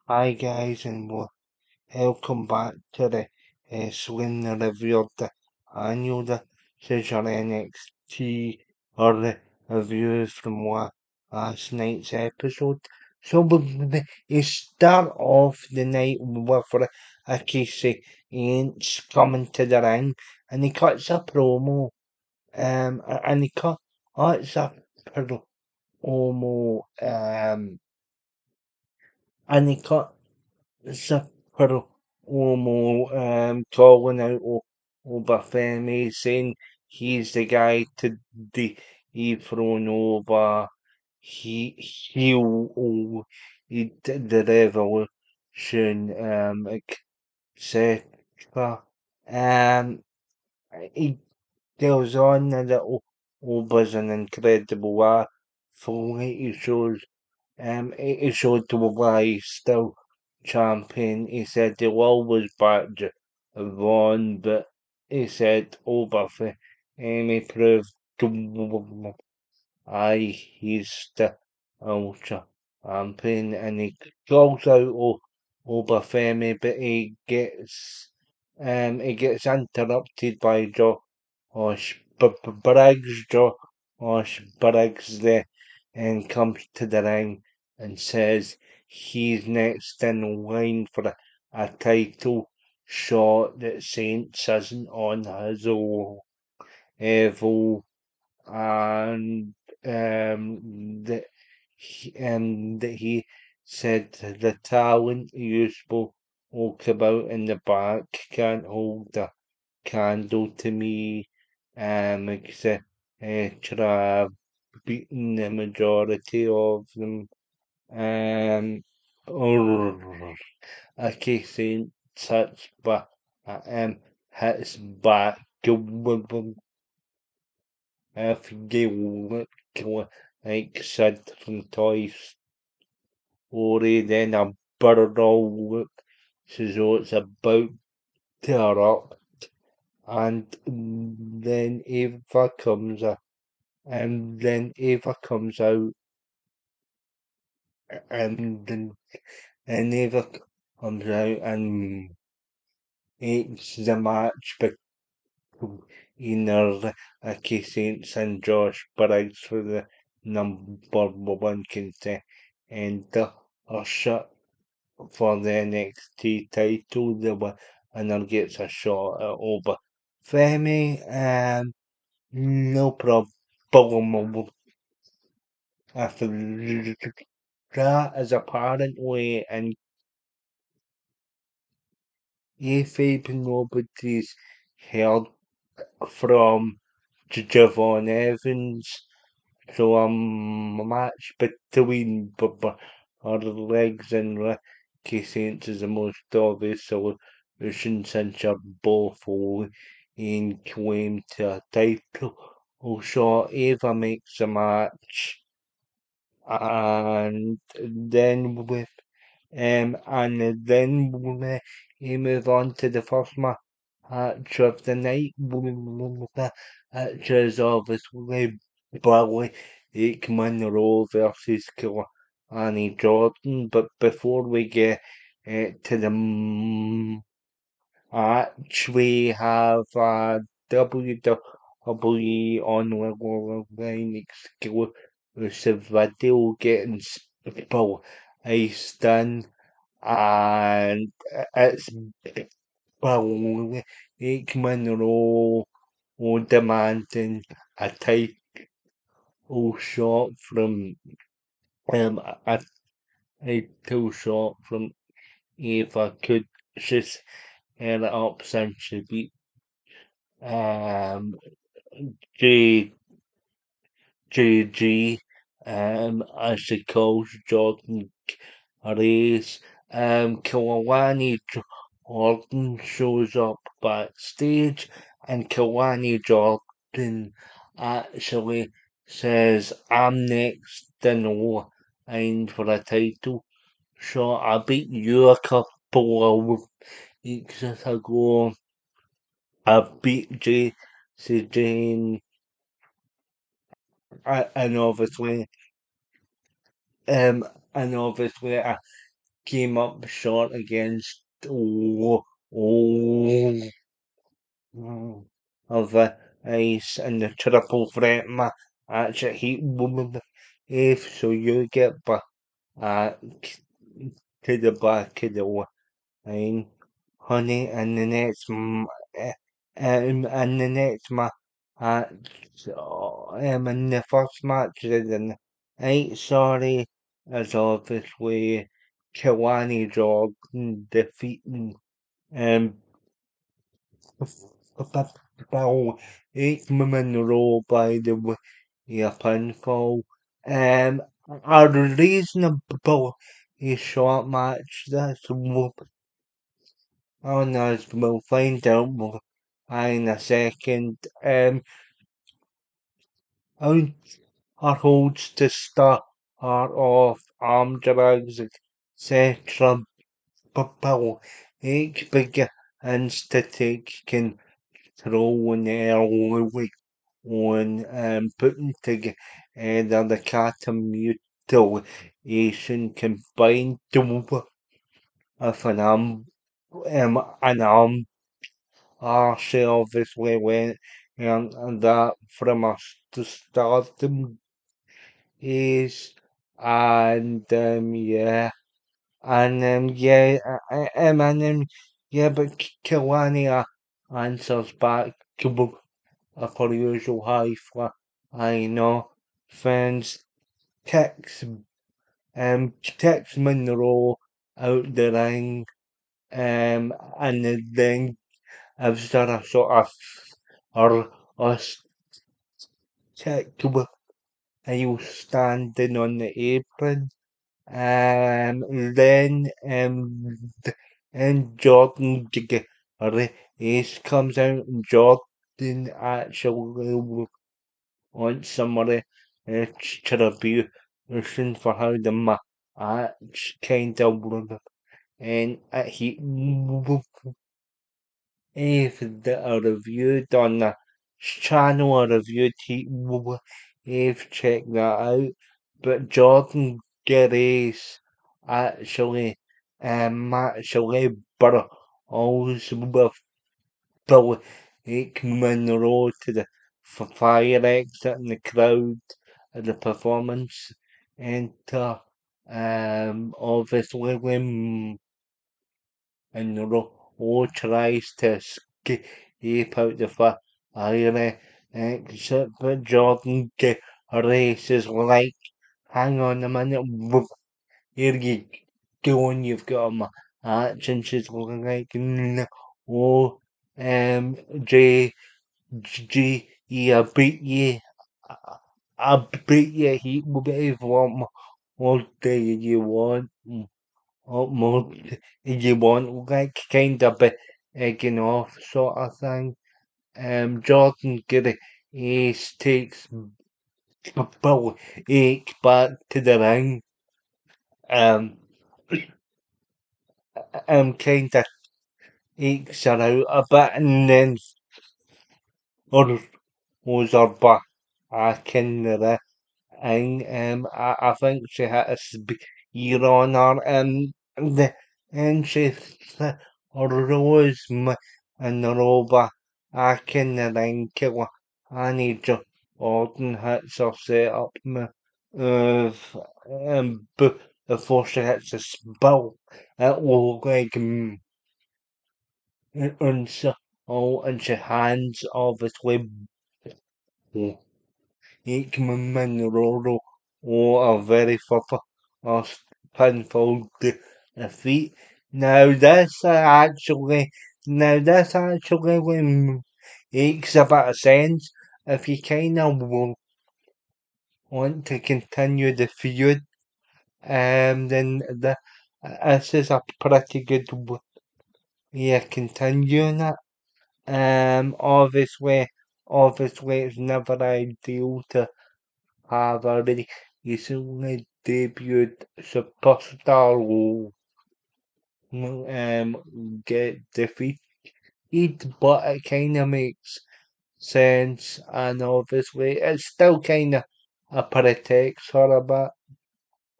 Hi guys, and welcome back to the swing review of the annual Decision NXT or the review from last night's episode. So we start off the night with a Casey Inch coming to the ring, and he cuts a promo, and he cuts a promo, and he cut. Several Uomo calling out Obafemi, saying he's the guy to dethrone over. He did the revolution, etc. Um, he goes on that Oba's an incredible athlete. He showed why he's still champion. He said he'll always back Vaughn, but he said over Amy proved aye, he's the ultra champion, and he calls out Obafemi, but he gets interrupted by Josh Briggs there, and comes to the ring and says he's next in line for a title shot that Saints isn't on his level, and that he said the talent you spoke about in the back can't hold a candle to me, etc. Beating the majority of them. Or okay, saying such, but hits back. If you look like Sid from Toy Story, then a barrel looks as though it's about to erupt, and then Eva comes out, and then and Eva comes out and makes the match between Ricky Saints and Josh Briggs for the number one contender shot for the NXT title. The winner gets a shot at over Femi. No problem after that is apparently in kayfabe nobody's heard from Javon Evans. So a match between our legs and Ricky Saints is the most obvious solution since you're both in claim to a title. shot. Eva makes a match, and then with and then we move on to the first match of the night. Which is obviously Billy Monroe versus Annie Jordan. But before we get to the match, we have WWE online exclusive video getting spliced in, and it's Blake Monroe demanding a title shot from a title shot from Eva. Could just end up since she beat um J JG as she calls Jordan race. Kalani Jordan shows up backstage, and Kalani Jordan actually says, I'm next in line for a title shot. I beat you a couple of weeks ago. I beat Jacy Jane, and obviously, um, and obviously, came up short against oh, of Ace and the triple threat match at Heat Woman. If so, you get back uh, to the back of the line, honey, and the next and the next match, in the first match of the night, sorry, as obviously Kiwani Jordan defeating um about 8 women in a row by the way, yeah, pinfall. A reasonable short match. That's what oh no, we'll find out in a second. Our our holds to start off arm drags, etc. But each begins to take control in the early on putting together the mutilation combined with an arm Archie obviously went and that from us to start them is yeah yeah yeah but Kilani answers back to a per usual high fly. I know fans text text Monroe out the ring and then after a sort of or us check to you standing on the apron then and Jordan Ace comes out and Jordan actually wants somebody contribution for how the match kind of and he if the reviewed on the channel or reviewed he if check that out. But Jordan Grace actually actually but also with Bill Hickman road to the fire exit and the crowd at the performance enter obviously when and Ro tries to escape out the fire exit, but Jordan races like, hang on a minute, here you go, and you've got a match, and she's like, no, oh, J, yeah, beat you, I beat you, he will be what do you want? More you want like kind of egging off sort of thing. Jordan Giddy he takes Bill Ake back to the ring. Um, kind of ekes her out a bit and then or was her back in the ring. I think she had a spear on her and she rose and rover back in the ring killer. I need Jordan hits her set up before she hits a spill. It looked like and so and she hands obviously Hickman Roro or a very proper or painful defeat. Now this actually makes a bit of sense if you kind of want to continue the feud. Then this is a pretty good way of continuing it. Obviously, it's never ideal to have already recently debuted superstar who get defeated, but it kind of makes sense, and obviously it's still kind of a protects her a bit.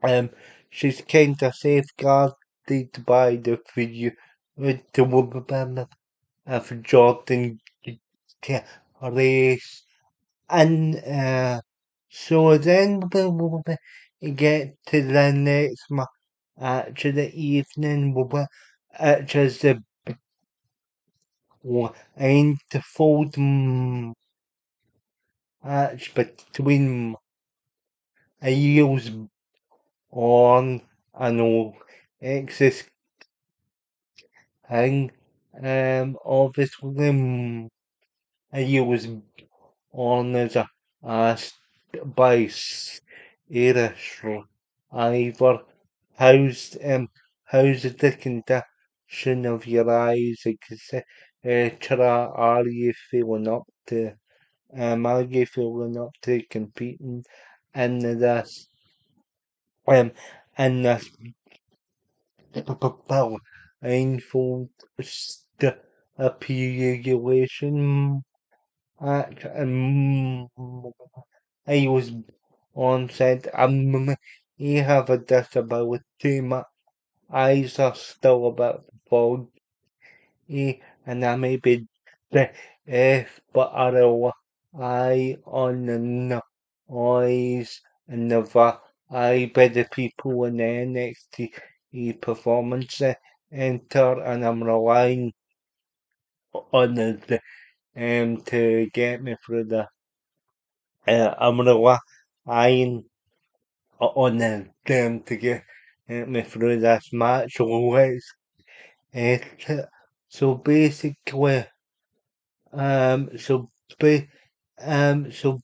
Um, she's kind of safeguard posted by the video with the woman of Jordan race. And so then we get to the next match of the evening, which is the fold match between Eels on and Exis King. Obviously, Eels on as by Irish Ivor. How's the condition of your eyes? Are you feeling up to are you feeling up to competing in this um in this blindfold stipulation act? I was on said you have a disability. My eyes are still a bit foggy, and I may be deaf, but I rely on the noise and the I by the people in the NXT performance enter, and I'm relying on to get me through I'm relying on them to get me through this match. So let's so basically, so ba- so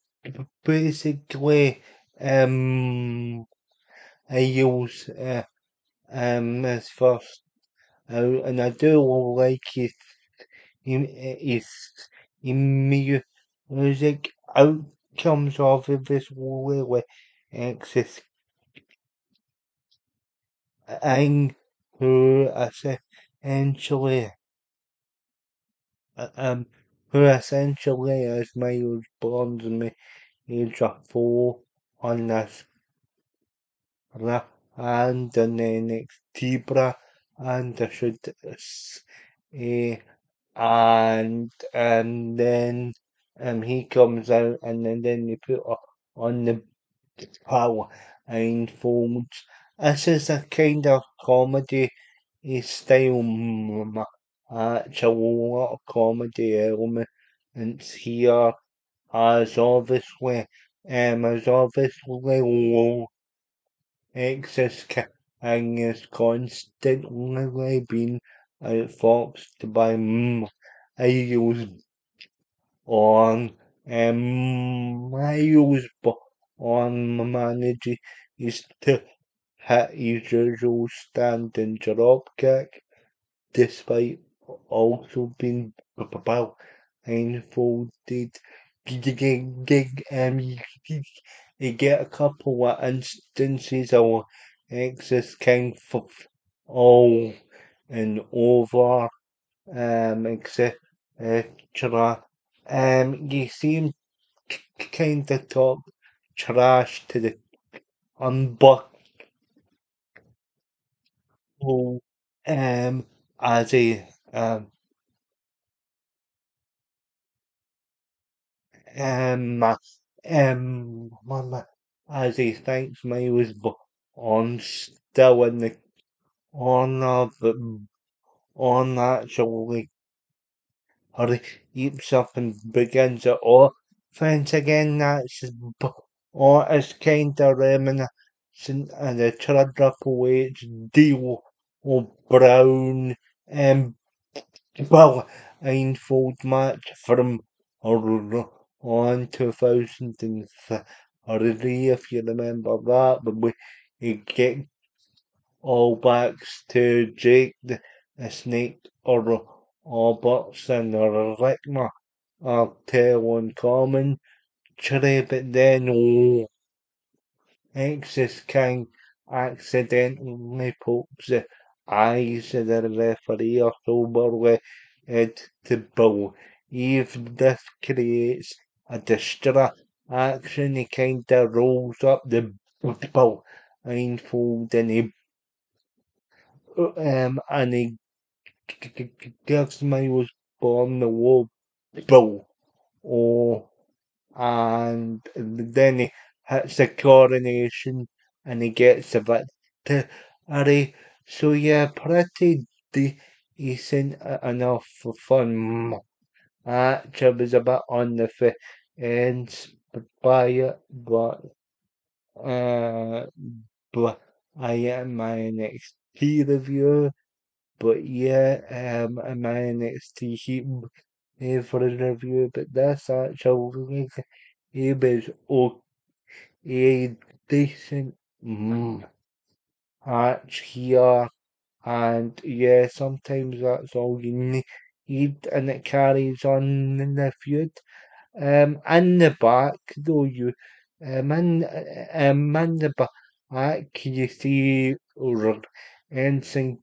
basically, I use his first out, and I do like his music outcomes of this really access and who essentially um who essentially is Miles Bonds and me age of 4 on this and an NXT bra and I should eh, and then he comes out and then they put on the power and folds. This is a kind of comedy style match, a lot of comedy elements here as obviously low excess and is constantly being outfoxed by Miles on Miles on managing is to hit his usual standing drop kick despite also being blindfolded. You get a couple of instances of Exis King for all and over, etc. You seem kind of talk trash to the unbucked as a um mama as he thanks me was on still in the on the on actually hurry heaps up and begins at offense again. Or it's kind of reminiscent of the Triple H deal of Brown um well, Einfold match from on 2003, if you remember that, but we get all backs to Jake the Snake Roberts and Rickma are telling commentary, but then Exis King accidentally pokes the eyes of the referee or soberly to Bill. If this creates a distraction, he kinda rolls up the Bill blindfold and he and he gives Miles Born the war bill. Oh, and then he hits the coronation and he gets the victory. So yeah, pretty decent enough for fun match. I was a bit on the fence by it, uh, but I am my NXT review. But yeah, my NXT heat for a review. But this actually it was okay, decent match here. And yeah, sometimes that's all you need, and it carries on in the feud. In the back though, in the back you see Ensign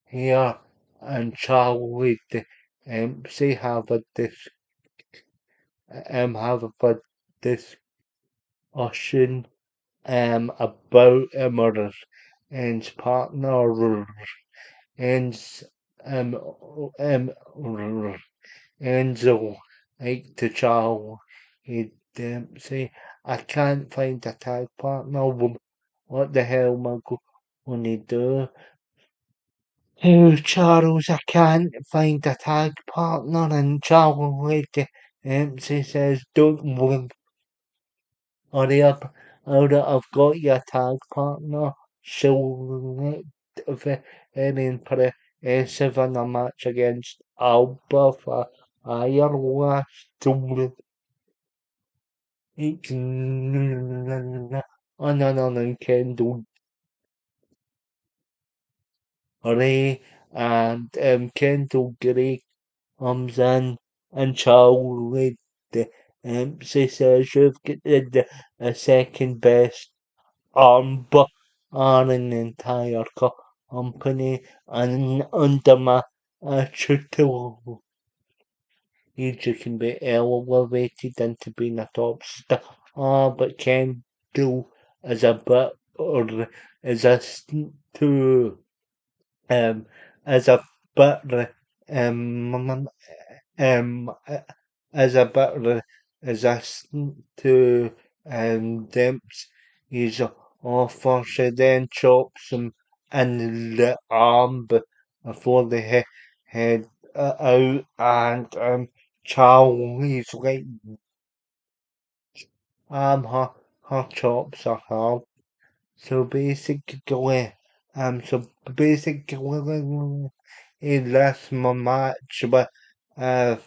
here and Charlie say have a discussion about and partner and um um Enzo like to Charlie. He'd say, I can't find a tag partner. What the hell am I gonna do? Oh, Charles, I can't find a tag partner. And Charles she says, don't worry I've got your tag partner. She'll very impressive in a match against Alba for Iowa. On Kendall Ray and Kendall Gray comes in and Charlie she says you've got the second best but on an entire company and under my tutelage you can be elevated into being a top star, but can do as a bit or resistant to as a bit um um as a bit resistant to Demp's his offer. She then chops him in the arm before they head out, and Charlie's like, her, her chops are hard. So basically, so basically, in this match, but as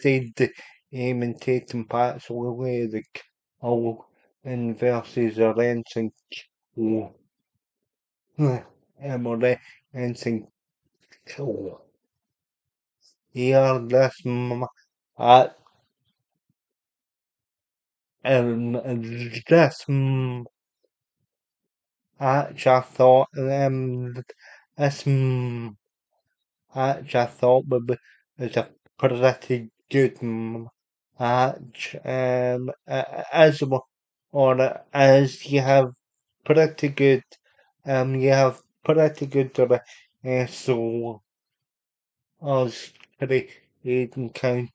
they and Tatum parts away the all in versus the Rensing, or Rensing, here this match, this match I thought this match I thought was a pretty good match. As you have pretty good, you have pretty good so as pretty encounter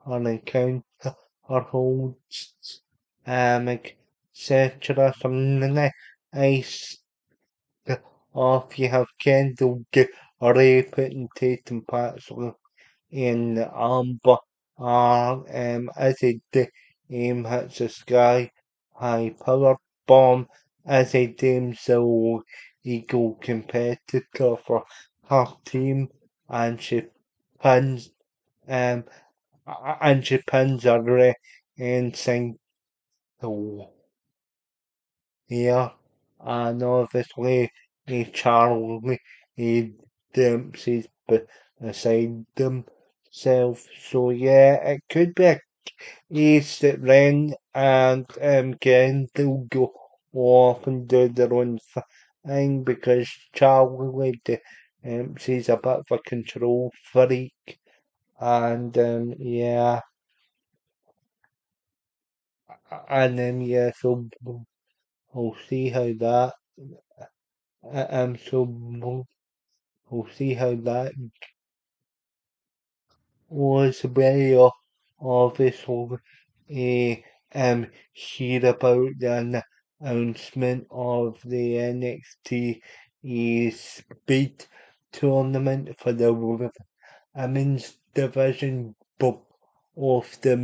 on encounter or holds, etc. Some nice off. You have Kendall Ray putting Tatum parts in the arm, but as a hits the sky high power bomb as a damsel eagle competitor for her team, and she pins um and she pins her and sings here, and obviously Charlie he Dempsey's beside himself. So yeah, it could be a case that Ren and Kendall go off and do their own thing because Charlie Dempsey's a bit of a control freak, and yeah, and then yeah, so. We'll see how that so we'll see how that was very obviously hear about the announcement of the NXT Speed tournament for the women's division of the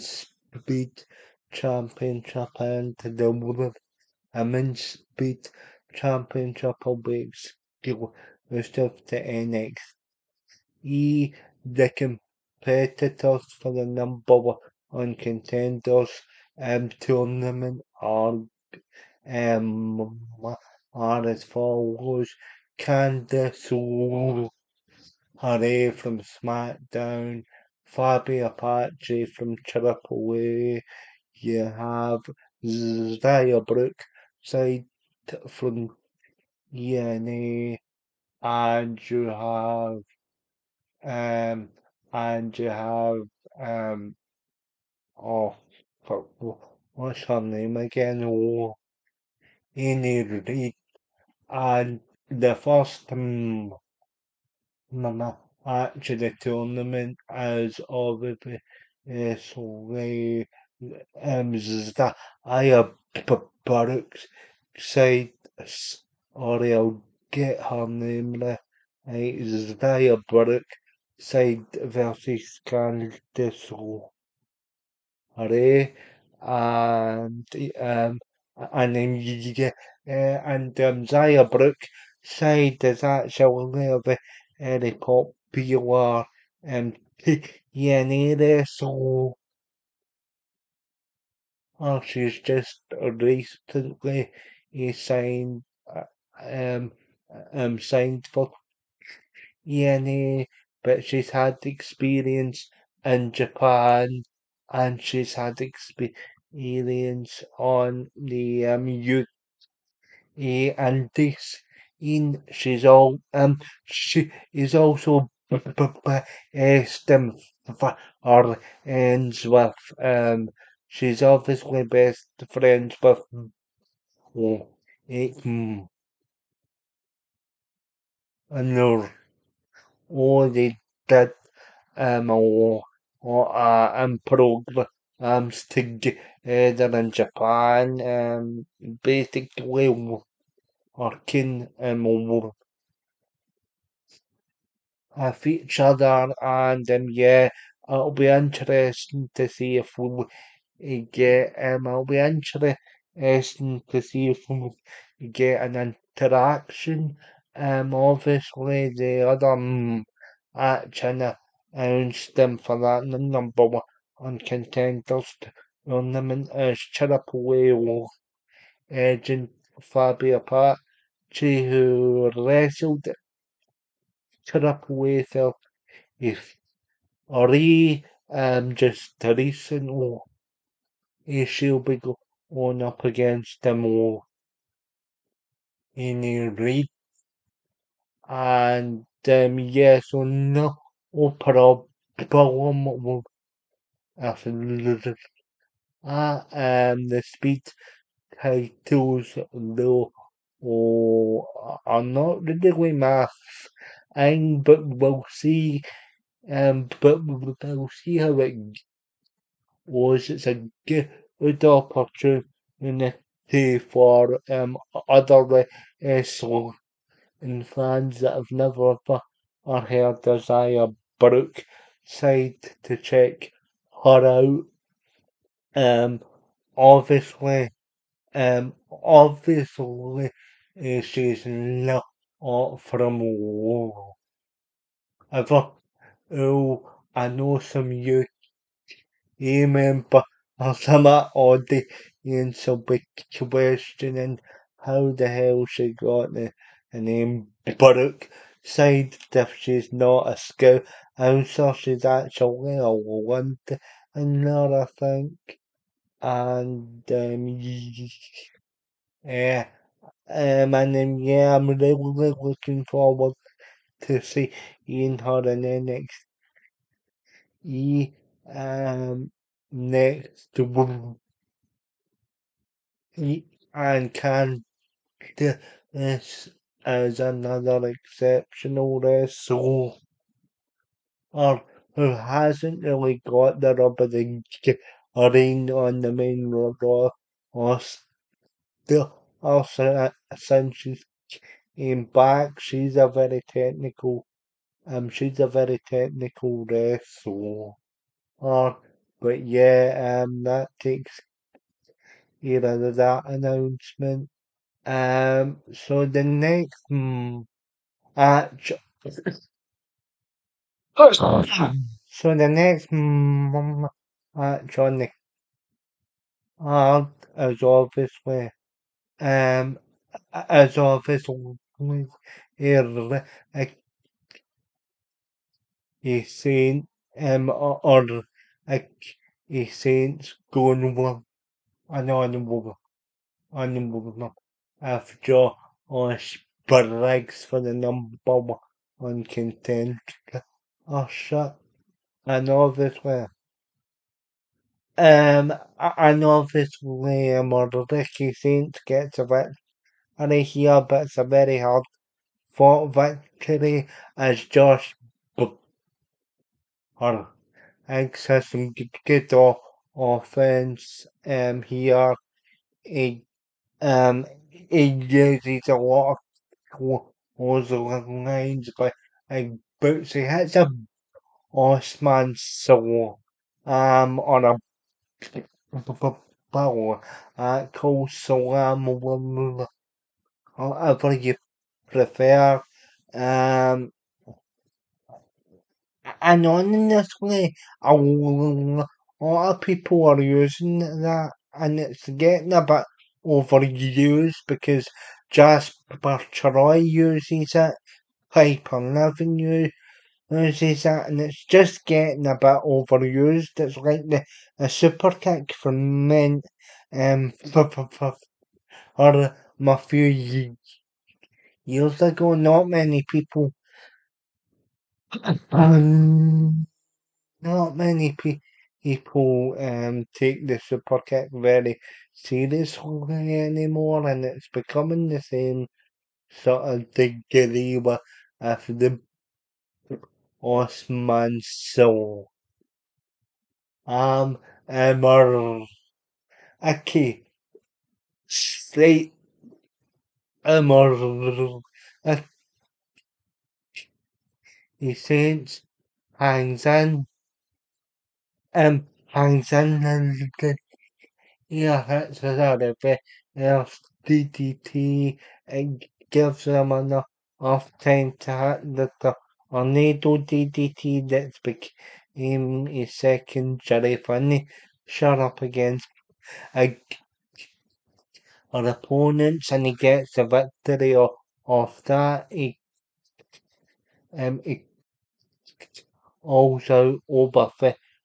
Speed Championship and the women's Speed Championship will be exclusive to NXT. The competitors for the number one contenders tournament um, are as follows. Candice Hooray from SmackDown, Fabi Apache from Triple A, you have Zaya Brooke side from ENA, and you have um and you have um oh fuck, what's her name again? Oh, Amy Reed, and the first match of the tournament as obviously so Zaya Barracks side, or I'll get her name right, Zaya Barrack side versus Candice Ray, and and then you get and Zaya Brooke side is actually a very popular um TNA, so she's just recently signed um signed for ENA, but she's had experience in Japan, and she's had experience on the UK, and this in she is also or ends with she's obviously best friends with oh, mm, another they did programs together in Japan, basically working with each other, and yeah, it'll be interesting to see if get it'll be interesting to see if we get an interaction. Obviously the other action announced them for that number one contenders tournament is Triple A agent Fabio Pachi, who wrestled Triple A for if Ori just recently she'll be going up against them all in a Reed, and yeah, so no problem with the speed titles though are not really my thing, but we'll see. But we'll see how it goes. It's a good opportunity for other wrestlers and fans that have never heard of Zaya Brooke side to check her out. Um, obviously, obviously, she's not from ever. Oh, I know some remember some audience will be questioning how the hell she got the name Brooke side if she's not a scout announcer, she's actually a London, I think. And yeah, and then yeah, I'm really looking forward to seeing her in NXT next and can do this as another exceptional wrestler or who hasn't really got the rub of the ring on the main roster or still also since she's came back she's a very technical wrestler. But yeah, that takes care of that announcement. So the next match, so the next match on the card is obviously, um, as obviously earlier, a saint, or a saint's going with an animal after Briggs for the number one contender. Oh shit. And obviously, and obviously, Ricky Saints gets a victory here, but it's a very hard fought victory as Josh or Eggs has some good offense here. He he uses a lot of lines, but boots he hits a Osman Saw on a power called Salam, whatever you prefer. Um, and honestly, a lot of people are using that, and it's getting a bit overused because Jasper Troy uses it, Piper Niven uses it, and it's just getting a bit overused. It's like a super kick for men, or a few years ago. Not many people. Um, Not many people take the super kick very seriously anymore, and it's becoming the same sort of degree with the Osman Soul. Um, or okay, straight or he says hangs in, hangs in and yeah, hits us out of it. DDT and gives them enough time to hit the tornado DDT that's became a secondary finisher up against uh, our opponents, and he gets the victory off that. He also over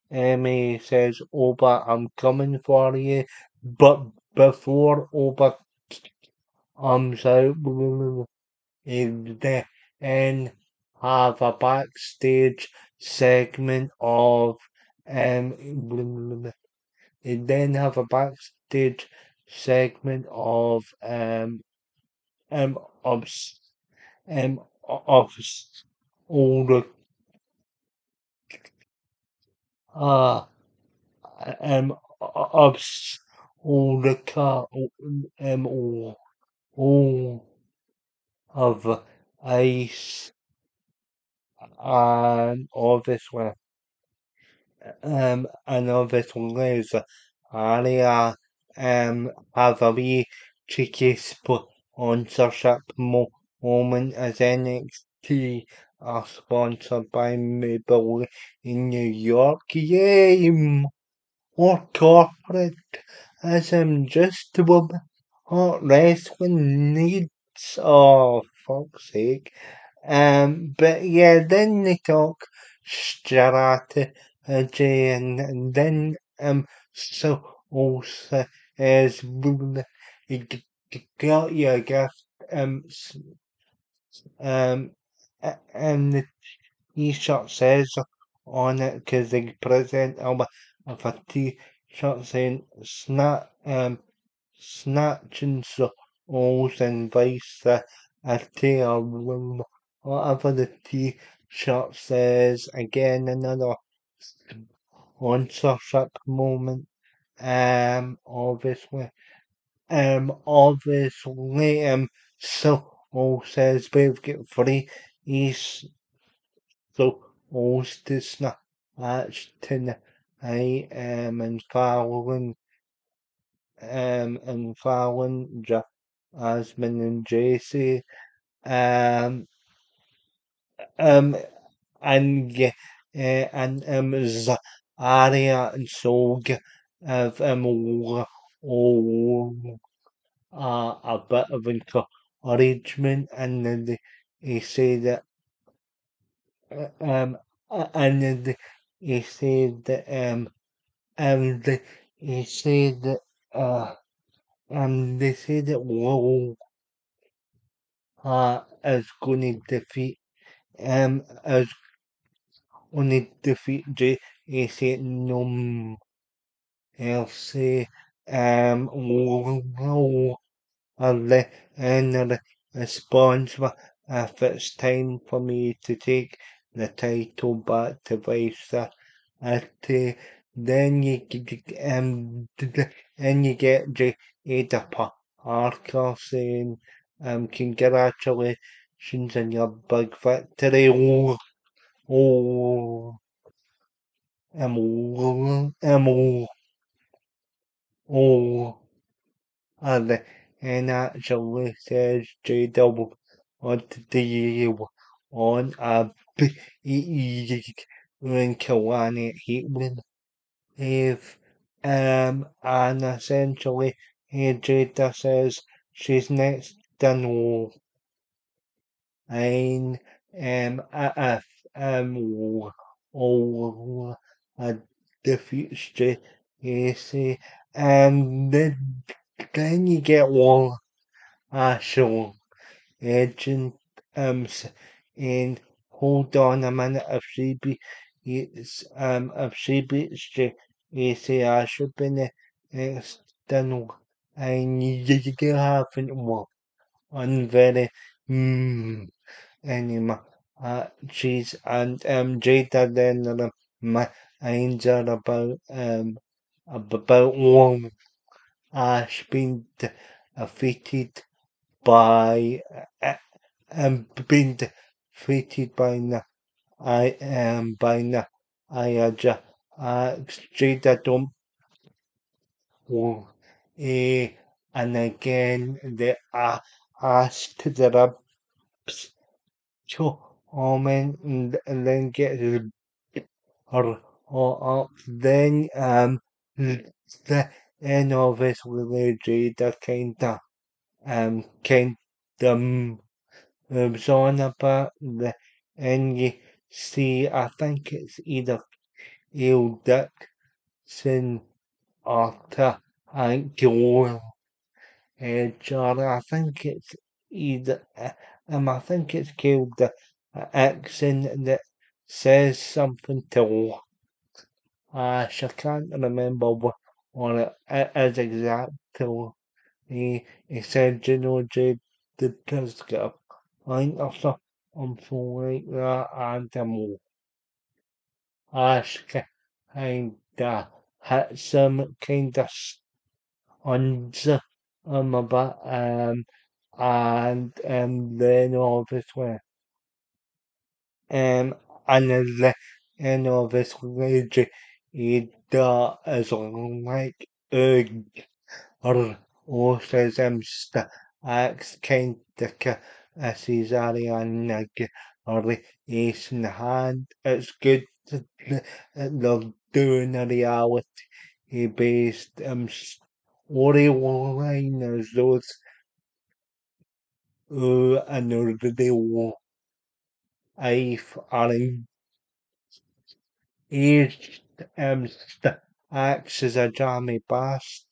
he says, Oba, I'm coming for you. But before Oba comes out, they then have a backstage segment of they then have a backstage segment um of of all the uh of all the all of ice and obviously and obviously is area have a wee cheeky sponsorship moment as NXT are sponsored by Maple in New York. Yay! More corporatism, just what wrestling needs. Oh, fuck's sake. But yeah, then they talk strategy, and then so also as you got your gift, um, and the t-shirt says on it because they present with a t-shirt saying snap, snatching souls and vice a tail, whatever the t-shirt says. Again, another sponsorship moment. Obviously. Obviously, so all says we've got free. He's so hostess na Ashton. I am and following Jasmine and Jacy. Um, um, and yeah, Zaria and Soga have all a bit of encouragement, and then they say that and then he said that the, he said that uh they said that Lola is going to defeat is going to defeat Jay. He said no, he'll say Lola and the response was, if it's time for me to take the title back to Vice, then then you get Ada Parker saying, congratulations on your big victory. Oh, oh, oh. And actually says JW on the on a big when Kalani Heatman if and essentially Jada says she's next to ein if or a defeats JC and then you get one actual agent and hold on a minute if she beats JC I should be next and you haven't won on very anymore. She's and Jada then minds her about one been defeated by been defeated by Ayaja. Jada don't want and again they asked the Rabs to Omen and then get her up. Then the end of it with Jada kinda moves on about the and you see I think it's either Il Dixon or Gil Jordan. I think it's either I think it's called the accent that says something to she can't remember what it is exactly. He said, you know, Jade did just get a pint or something like that, and Ash kinda hits him, kinda stuns him a bit, and then obviously, and then obviously, he is like, or autism acts kind of cesarean or ace in the hand. It's good that they're doing a reality based storyline as those who and the life are engaged acts as a jammy bastard.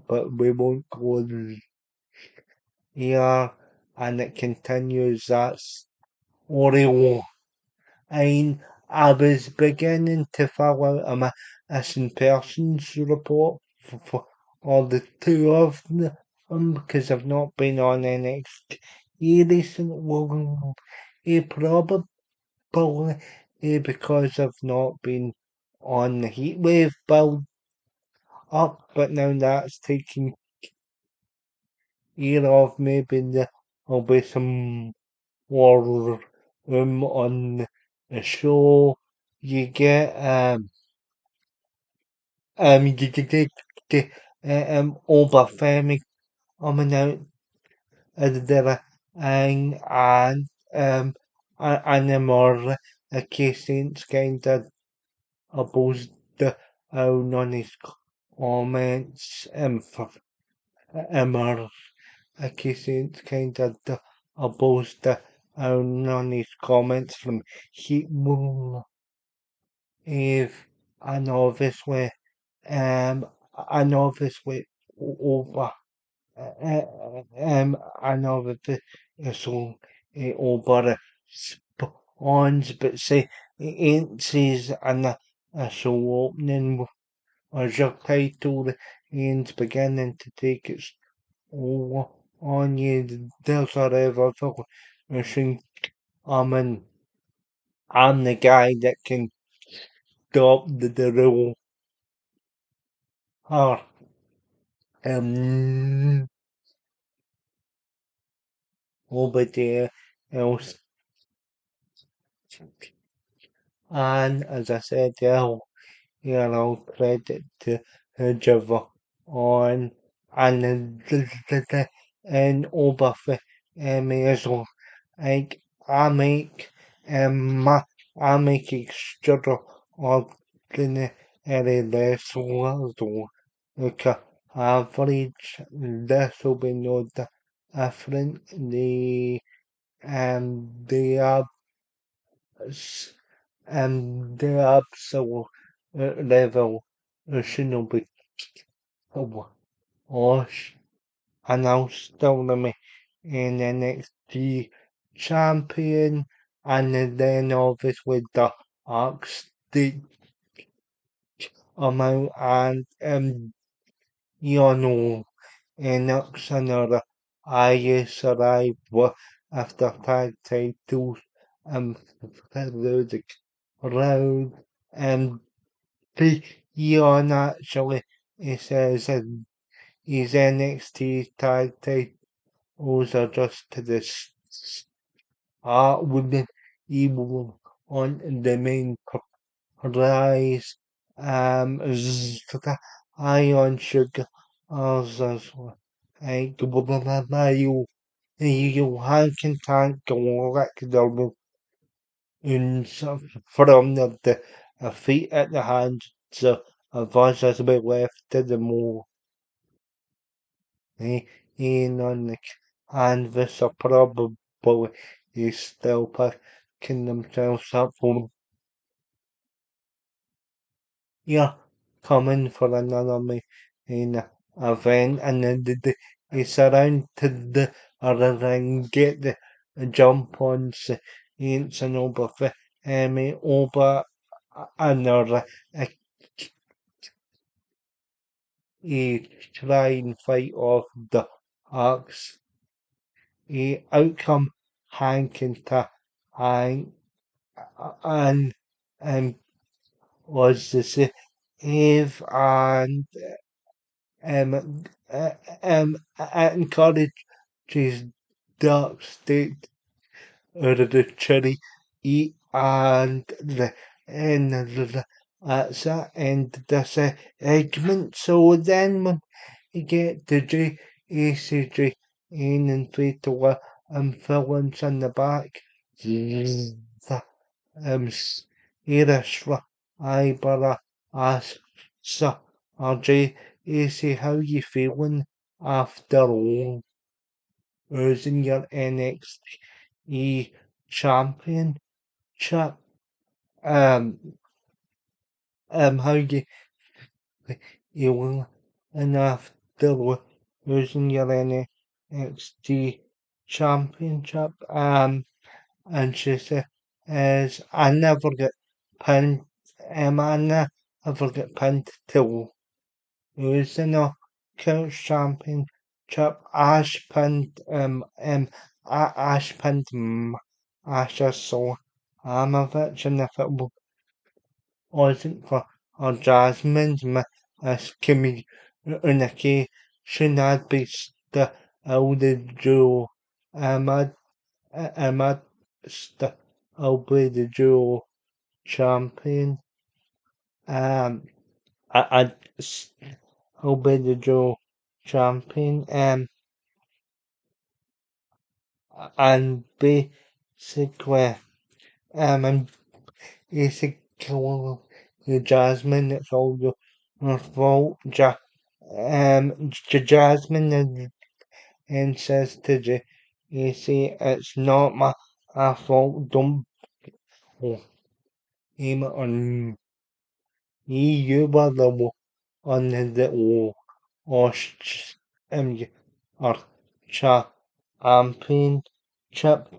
But we won't go here, and it continues. That's Oreo. I was beginning to fill out a missing persons report or the two of them because I've not been on NXT recently. Probably because I've not been on the heatwave build up, but now that's taken care of. Maybe there'll be some more room on the show. You get you get Obafemi coming out of there and the more Saints kind of opposed on his comments for more Saints kind of opposed on his comments from Heat if and obviously um over and obviously so over spawns but say it ain't says and a show opening as your title and beginning to take its over on you there's a revolution I'm I'm the guy that can stop the rule or um over there else. And as I said, credit to Java on and over for me as well. Like I make I make extraordinary less though. Like average this will be no different. The the absolute level shouldn't be harsh. Announced me in NXT champion and then obviously the Arcs the amount and you know Enox another IS arrived after tag titles and the round and Ian actually he says his NXT tag titles are just to the start with the evil on the main prize Ion Sugar as well. You can tank the in from the feet at the hands of us as we left to the more in on the canvas are probably is still picking themselves up for yeah coming for another in event and then it's around to the other ring get the jump on it's an over for over another he try and fight off the Hawks. He outcome Hank into Hank and was the save and encourages dark state out of the cherry eat and that's the end of this segment. So then when you get to ACG in and three to villains in the back. The Irishra Ibara asks RJ, how you feeling after all losing your NXT championship? Um, how you will and after losing your NXT championship, and she said, as I never get pinned, I never get pinned till losing her. Knockouts Championship, Ash pinned Ash pinned Asha so Amovich, and if it wasn't for Jasmine's miscommunication, I'd be still the duo. Ahmad Ahmad still be the duo champion. Um, I'd still be the duo champion. And basically, and basically, Jasmine, it's all your fault. Jasmine and says to Jacy, it's not my fault. Don't aim it on me. You were the one that lost or championship,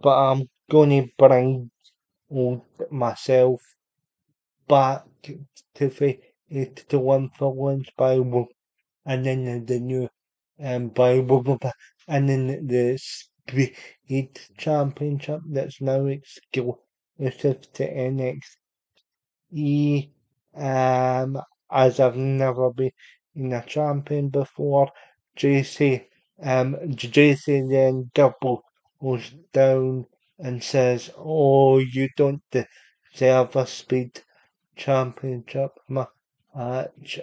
but I'm gonna bring myself back to influence by and then the new by and then the speed championship that's now exclusive to NXT. As I've never been in a champion before. JC then doubles down and says, "Oh, you don't deserve a speed championship match.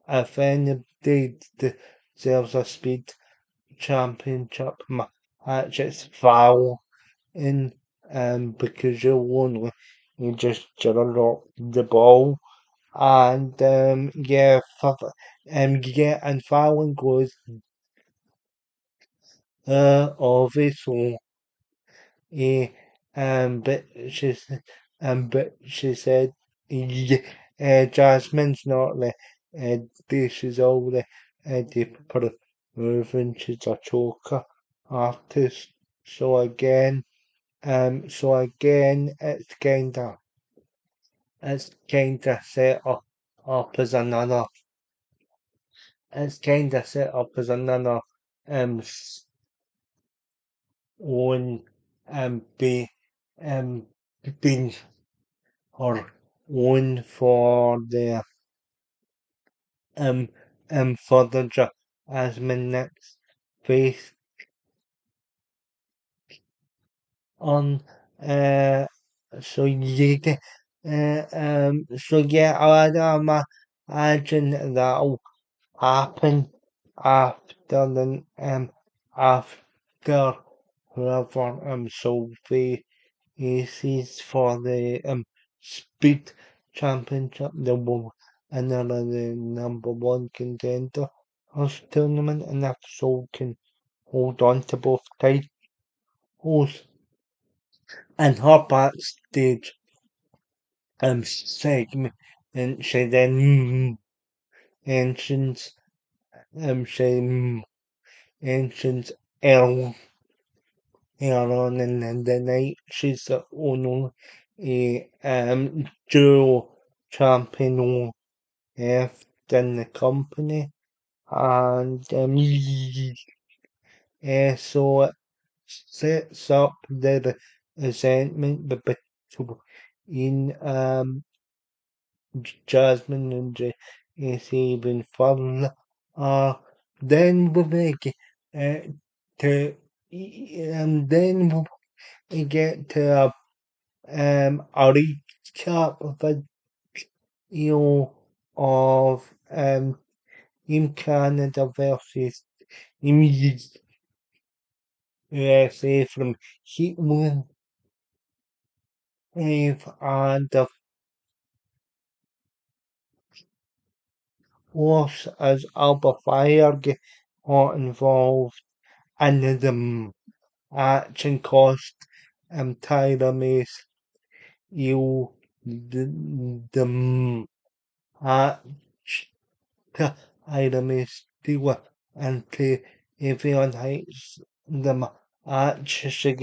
If anybody deserves a speed championship match, it's foul in because you just dropped the ball." And and Fallon goes, obviously, eh, but she said, yeah, Jasmine's not she's already proven she's a choker artist. So again, it's kinda up as another it's kinda set up as another um one be being or one um for the Jasmine next face on so yeah I'd imagine that'll happen after after whoever Sophie aces for the speed championship, the another the number one contender of the tournament, and if Soul can hold on to both titles. And her backstage segment, and she then mentions she mentions earlier on in the night she's the only dual champion left in the company, and so it sets up the resentment between Jasmine and Jacy even further. Then we get to then we get to a recap video of Team Canada versus Team USA from Heat 1 and the force as Alba Fire got involved and the action cost Tyra Mace you the match Tyra Mace do and to everyone hates the match she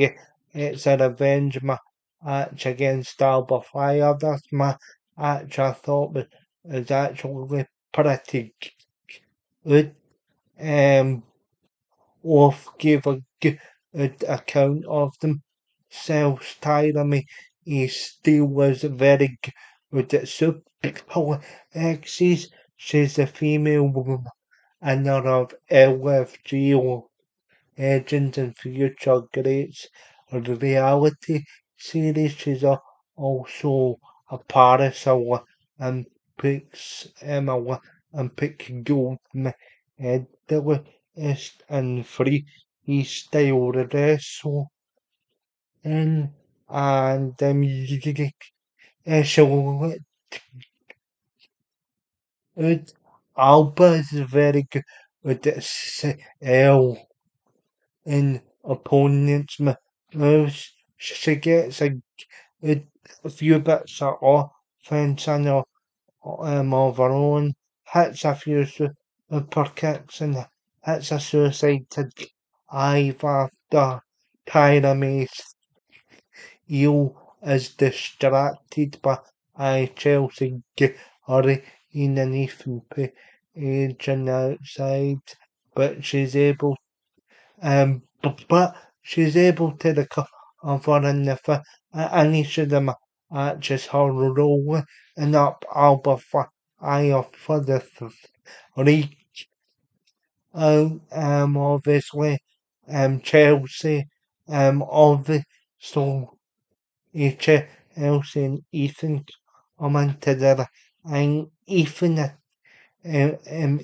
it's a revenge match against Alba Fire. This match I thought was actually pretty good. um Wolf gave a good account of themselves. Tyramie he still was very good at super exes. She's a female woman, another of LFGO legends and future greats of the reality series. She's also a Paris Olympics Olympic gold medalist and freestyle wrestling. And so Alba is very good with L in opponents' moves. She gets a few bits of offense in of her own, hits a few super kicks and hits a suicide to dive after Tyra Eel is distracted by Chelsea Gary in an Ethan Page on the outside, but she's able to recover in the finish of the match as her rolling up Alba Fire for the three. Obviously, Chelsea, obviously, Chelsea and Ethan come into the and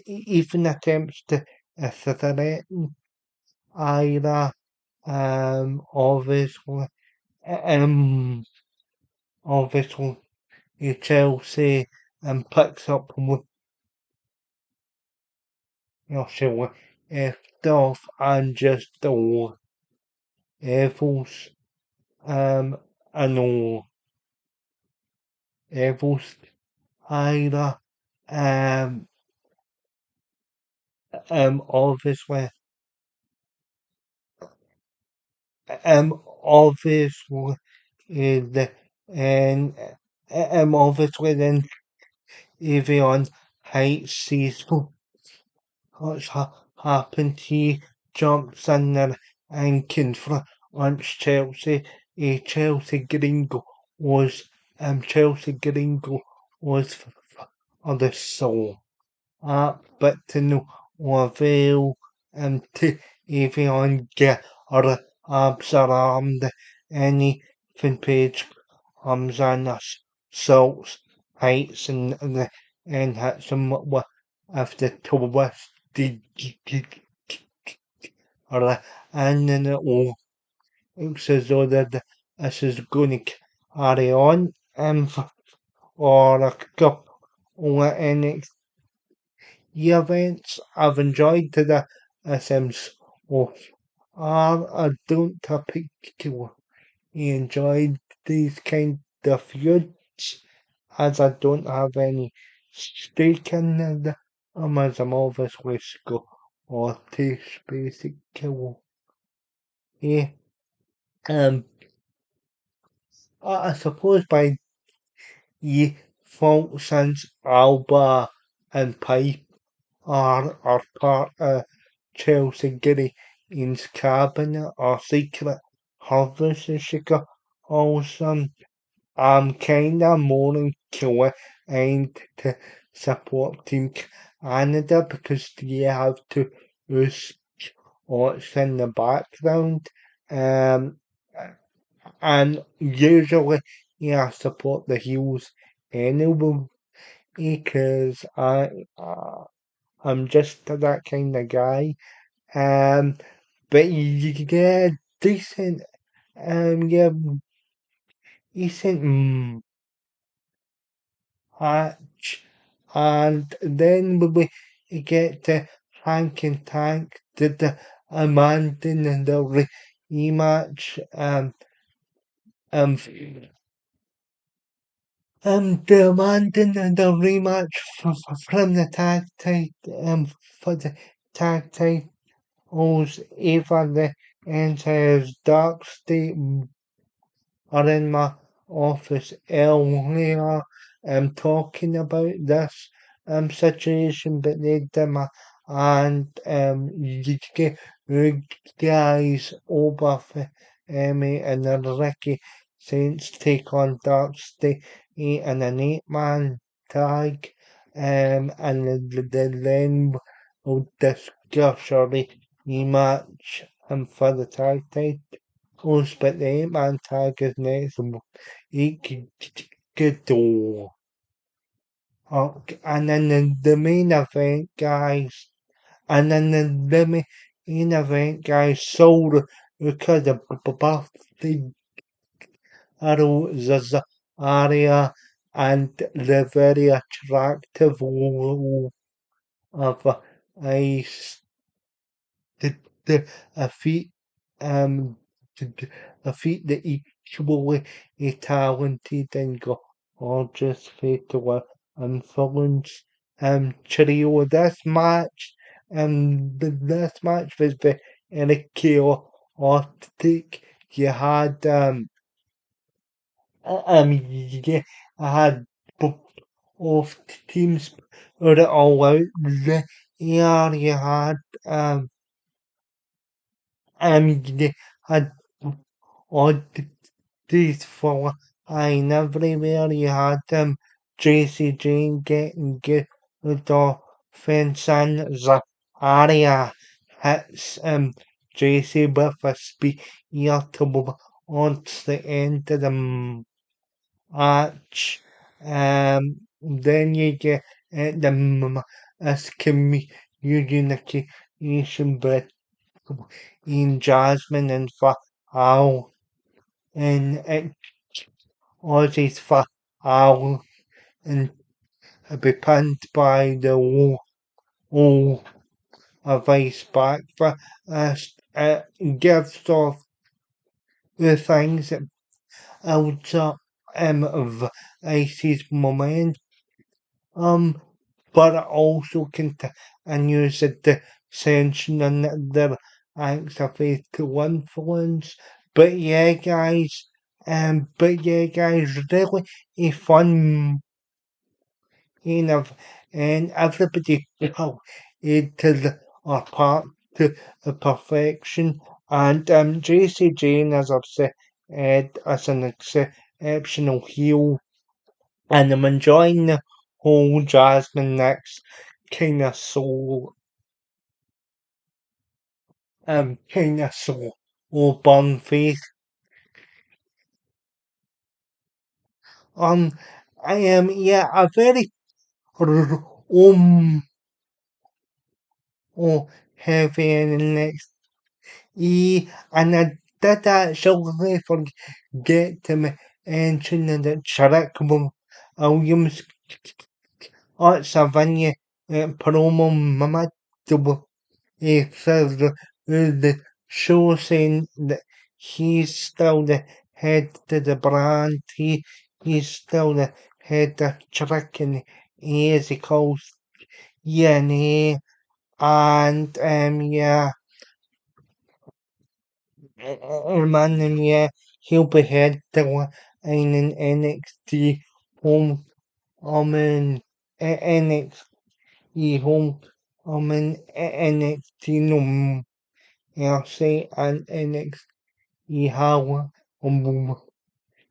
Ethan attempts to threaten Ira, obviously, um, obviously, Chelsea picks up with she left off and just the levels, I know levels, Ira, um, obviously, obviously, the and obviously then Evian Heights sees what's happened. He jumps in there and confronts Chelsea. Chelsea Gringo Chelsea Gringo was for the soul. But to no avail to even get her abs around anything page comes in assaults heights and hits him with the twisted or and then it looks as though that this is going to carry on for a couple of NXT events. I've enjoyed the Sims so far. I don't particularly enjoy these kind of feuds as I don't have any stake in them as I'm obviously Scottish basically. Yeah. Um I suppose by default since Alba and Pipe are part of Chelsea Gideon's cabinet or secret harvest as she calls them. I'm kinda more inclined to support Team Canada because they have to use what's in the background. Um, and usually, yeah, I support the heels anyway because I'm just that kind of guy. Um, but yeah, decent. Yeah, decent match. And then when we get to Hank and Tank, did the Amanda and the rematch. Um, the Amanda and the rematch from the tag for the tag titles. Eva the entire dark state are in my office earlier talking about this situation, but they did and you get guys over for Emmy and then Ricky Saints take on Darkstay in an 8-man tag, and then we'll discuss our rematch for the tag titles, but the 8-man tag is next. It could do. And then the main event, guys. And then the main event, guys, sold because of birthday area and the very attractive of a the, the a feat um a feat that equally talented and gorgeous fatal influence trio. This match was very chaotic. You had yeah, I had both teams put it all out there. You had you had odd these for line everywhere. You had Jacy Jane getting good offense and Zaria hits Jacy with a spear towards the end of the match. Then you get the communication between Jasmine and Fowl, and it Aussie's Fowl and be pinned by the wall vice back, but gives off the things that builds up of Icy's momentum. But it also continues the dissension and their acts of faithful influence. But yeah, guys, really a fun enough, and everybody it to our part to perfection. And JC Jane, as I've said, as an exceptional heel, and I'm enjoying the whole Jasmine next kind of soul burn face. Um, I am a very um heavy in the next and I did actually forget to mention that Shrek Williams at Savannah promo mama says the show saying that he's still the head to the brand. He's still the head of Shrek and he is he calls DNA and reminding he'll be head to in NXT home in NXT home in NXT no say and NXT how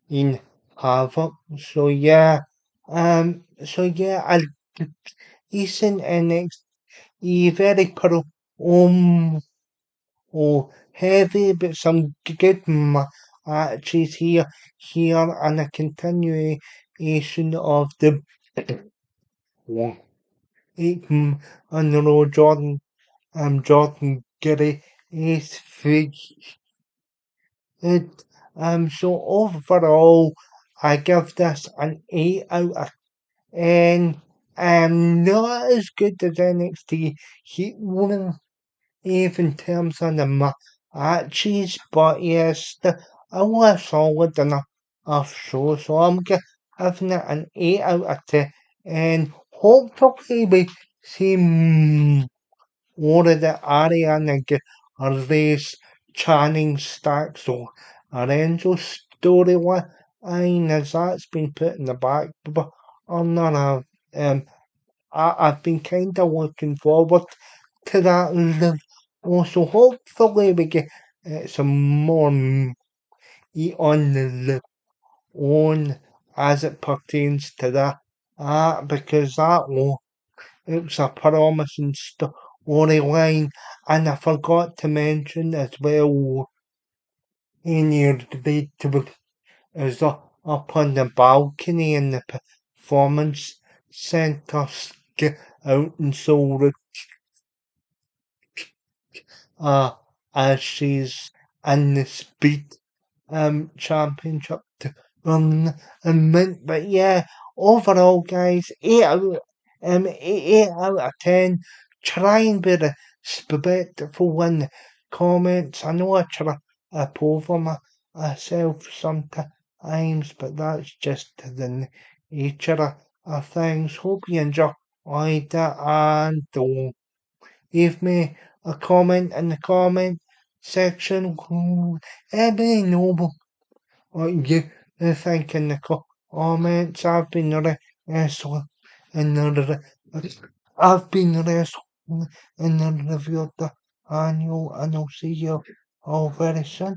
in Harvard. I he's in NXT very heavy, but some good matches here, and a continuation of the eight on the road Jordan Gary is figured. So overall, I give this an 8 out of 10. Not as good as NXT Heat even in terms of the matches, but yes, I was solid enough show, so I'm giving it an 8 out of 10, and hopefully we see more of the Ariana Race Channing Stacks or Lorenzo storyline as that's been put in the back, but I'm not I've been kind of looking forward to that level. Also, hopefully we get some more meat on the on as it pertains to that. Because that one, it was a promising storyline, and I forgot to mention as well in your debate is up on the balcony in the performance centre out and so as she's in the speed championship but yeah, overall guys, 8 out of 10. Try and be respectful in the comments. I know I try to over myself sometimes, but that's just the nature of things. Hope you enjoyed it, and leave me a comment in the comment section. Let me know what you think in the comments. I've been wrestling in I've been wrestling in the review of the annual, and I'll see you all very soon.